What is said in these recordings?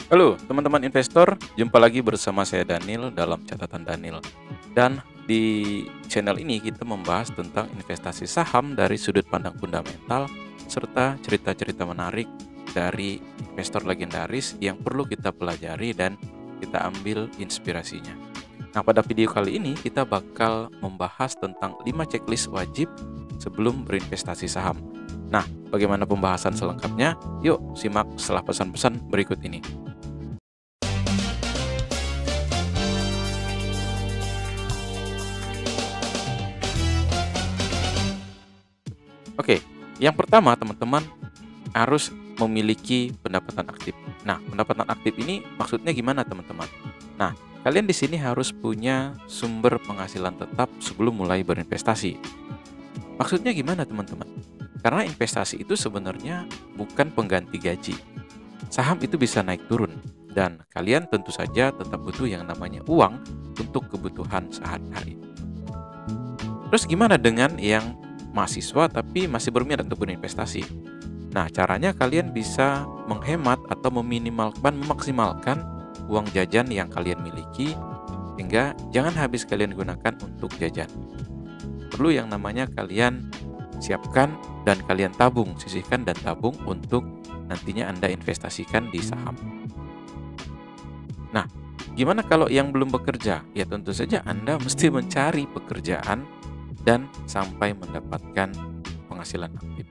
Halo teman-teman investor, jumpa lagi bersama saya Daniel dalam catatan Daniel. Dan di channel ini kita membahas tentang investasi saham dari sudut pandang fundamental serta cerita-cerita menarik dari investor legendaris yang perlu kita pelajari dan kita ambil inspirasinya. Nah, pada video kali ini kita bakal membahas tentang 5 checklist wajib sebelum berinvestasi saham. Nah, bagaimana pembahasan selengkapnya? Yuk simak setelah pesan-pesan berikut ini. Oke, yang pertama teman-teman harus memiliki pendapatan aktif. Nah, pendapatan aktif ini maksudnya gimana teman-teman? Nah, kalian di sini harus punya sumber penghasilan tetap sebelum mulai berinvestasi. Maksudnya gimana teman-teman? Karena investasi itu sebenarnya bukan pengganti gaji. Saham itu bisa naik turun dan kalian tentu saja tetap butuh yang namanya uang untuk kebutuhan sehari-hari. Terus gimana dengan yang mahasiswa tapi masih berminat untuk berinvestasi? Nah, caranya kalian bisa menghemat atau memaksimalkan uang jajan yang kalian miliki sehingga jangan habis kalian gunakan untuk jajan. Perlu yang namanya kalian siapkan dan kalian tabung, sisihkan dan tabung untuk nantinya Anda investasikan di saham. Nah, gimana kalau yang belum bekerja? Ya tentu saja Anda mesti mencari pekerjaan dan sampai mendapatkan penghasilan aktif.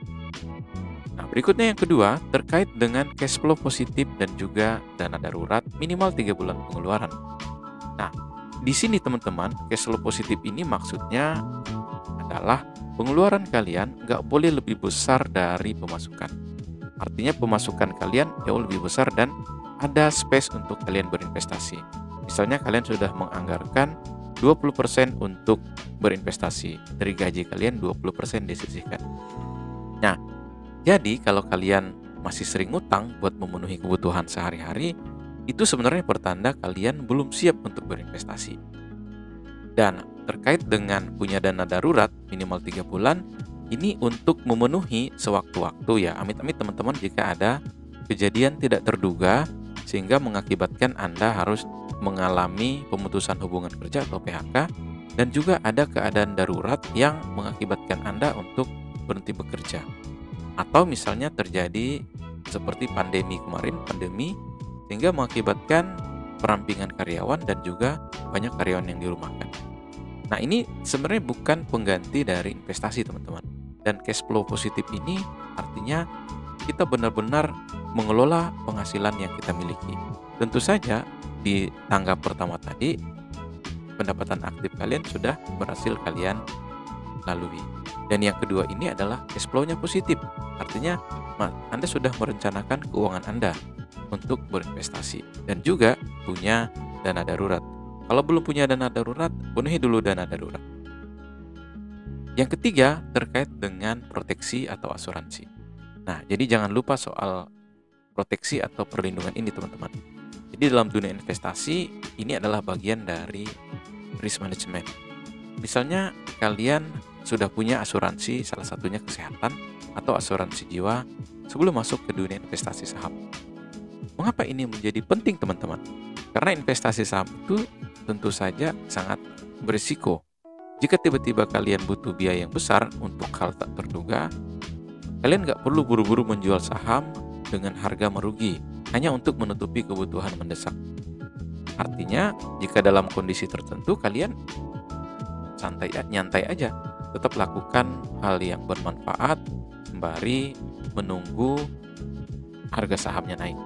Nah, berikutnya yang kedua, terkait dengan cash flow positif dan juga dana darurat minimal 3 bulan pengeluaran. Nah, di sini teman-teman, cash flow positif ini maksudnya adalah pengeluaran kalian nggak boleh lebih besar dari pemasukan. Artinya pemasukan kalian jauh lebih besar dan ada space untuk kalian berinvestasi. Misalnya kalian sudah menganggarkan 20% untuk berinvestasi. Dari gaji kalian 20% disisihkan. Nah, jadi kalau kalian masih sering ngutang buat memenuhi kebutuhan sehari-hari, itu sebenarnya pertanda kalian belum siap untuk berinvestasi. Dan terkait dengan punya dana darurat minimal 3 bulan, ini untuk memenuhi sewaktu-waktu ya. Amit-amit teman-teman jika ada kejadian tidak terduga sehingga mengakibatkan Anda harus mengalami pemutusan hubungan kerja atau PHK dan juga ada keadaan darurat yang mengakibatkan Anda untuk berhenti bekerja. Atau misalnya terjadi seperti pandemi kemarin, sehingga mengakibatkan perampingan karyawan dan juga banyak karyawan yang dirumahkan. Nah, ini sebenarnya bukan pengganti dari investasi teman-teman. Dan cash flow positif ini artinya kita benar-benar mengelola penghasilan yang kita miliki. Tentu saja di tangga pertama tadi pendapatan aktif kalian sudah berhasil kalian lalui. Dan yang kedua ini adalah cash flow-nya positif. Artinya Anda sudah merencanakan keuangan Anda untuk berinvestasi dan juga punya dana darurat. Kalau belum punya dana darurat, penuhi dulu dana darurat. Yang ketiga terkait dengan proteksi atau asuransi. Nah, jadi jangan lupa soal proteksi atau perlindungan ini teman-teman. Jadi dalam dunia investasi ini adalah bagian dari risk management. Misalnya kalian sudah punya asuransi, salah satunya kesehatan atau asuransi jiwa sebelum masuk ke dunia investasi saham. Mengapa ini menjadi penting teman-teman? Karena investasi saham itu tentu saja sangat berisiko. Jika tiba-tiba kalian butuh biaya yang besar untuk hal tak terduga, kalian nggak perlu buru-buru menjual saham dengan harga merugi hanya untuk menutupi kebutuhan mendesak. Artinya, jika dalam kondisi tertentu kalian nyantai aja, tetap lakukan hal yang bermanfaat sembari menunggu harga sahamnya naik.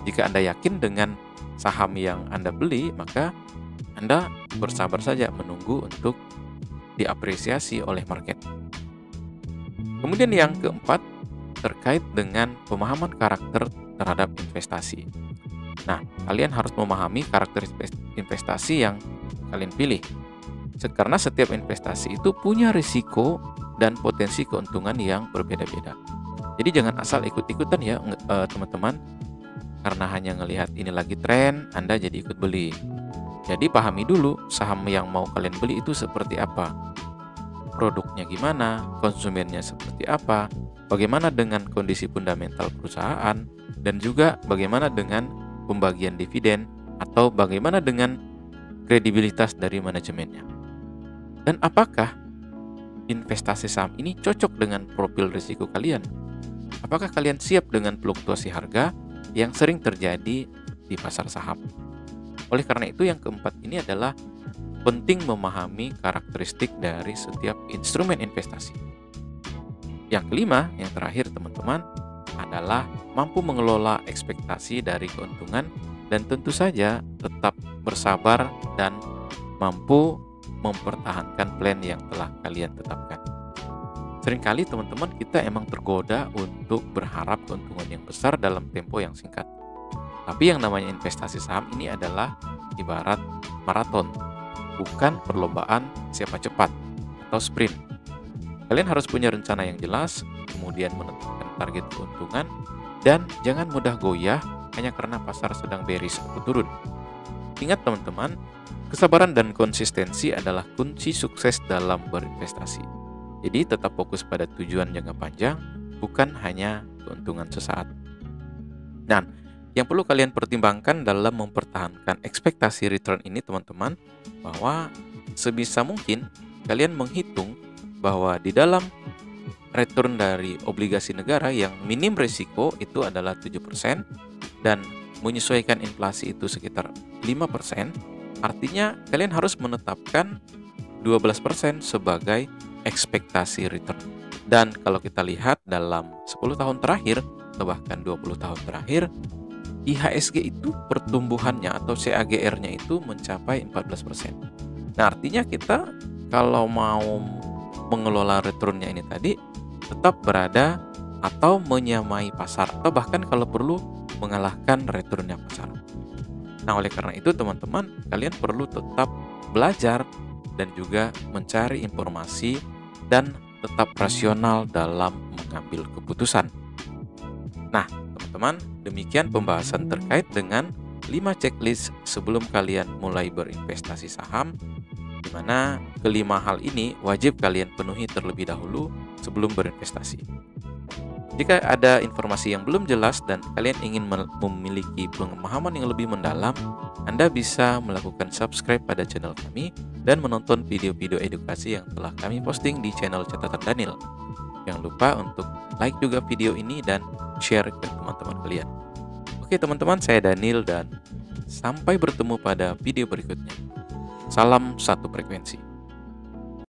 Jika Anda yakin dengan saham yang Anda beli, maka Anda bersabar saja menunggu untuk diapresiasi oleh market. Kemudian yang keempat, terkait dengan pemahaman karakter terhadap investasi. Nah, kalian harus memahami karakter investasi yang kalian pilih. Karena setiap investasi itu punya risiko dan potensi keuntungan yang berbeda-beda. Jadi jangan asal ikut-ikutan ya teman-teman. Karena hanya ngelihat ini lagi tren, Anda jadi ikut beli. Jadi pahami dulu saham yang mau kalian beli itu seperti apa. Produknya gimana, konsumennya seperti apa, bagaimana dengan kondisi fundamental perusahaan, dan juga bagaimana dengan pembagian dividen, atau bagaimana dengan kredibilitas dari manajemennya. Dan apakah investasi saham ini cocok dengan profil risiko kalian? Apakah kalian siap dengan fluktuasi harga yang sering terjadi di pasar saham? Oleh karena itu, yang keempat ini adalah penting memahami karakteristik dari setiap instrumen investasi. Yang kelima, yang terakhir teman-teman, adalah mampu mengelola ekspektasi dari keuntungan dan tentu saja tetap bersabar dan mampu mempertahankan plan yang telah kalian tetapkan. Seringkali teman-teman kita emang tergoda untuk berharap keuntungan yang besar dalam tempo yang singkat. Tapi yang namanya investasi saham ini adalah ibarat maraton, bukan perlombaan siapa cepat atau sprint. Kalian harus punya rencana yang jelas, kemudian menentukan target keuntungan, dan jangan mudah goyah hanya karena pasar sedang bearish atau turun. Ingat teman-teman, kesabaran dan konsistensi adalah kunci sukses dalam berinvestasi. Jadi tetap fokus pada tujuan jangka panjang, bukan hanya keuntungan sesaat. Dan yang perlu kalian pertimbangkan dalam mempertahankan ekspektasi return ini teman-teman, bahwa sebisa mungkin kalian menghitung bahwa di dalam return dari obligasi negara yang minim risiko itu adalah 7% dan menyesuaikan inflasi itu sekitar 5%, artinya kalian harus menetapkan 12% sebagai ekspektasi return. Dan kalau kita lihat dalam 10 tahun terakhir atau bahkan 20 tahun terakhir, IHSG itu pertumbuhannya atau CAGR-nya itu mencapai 14%. Nah, artinya kita kalau mau mengelola returnnya ini tadi tetap berada atau menyamai pasar, atau bahkan kalau perlu mengalahkan returnnya pasar. Nah, oleh karena itu teman-teman, kalian perlu tetap belajar dan juga mencari informasi dan tetap rasional dalam mengambil keputusan. Nah, teman-teman, demikian pembahasan terkait dengan 5 checklist sebelum kalian mulai berinvestasi saham, di mana kelima hal ini wajib kalian penuhi terlebih dahulu sebelum berinvestasi. Jika ada informasi yang belum jelas dan kalian ingin memiliki pemahaman yang lebih mendalam, Anda bisa melakukan subscribe pada channel kami dan menonton video-video edukasi yang telah kami posting di channel Catatan Daniel. Jangan lupa untuk like juga video ini dan share ke teman-teman kalian. Oke teman-teman, saya Daniel dan sampai bertemu pada video berikutnya. Salam satu frekuensi.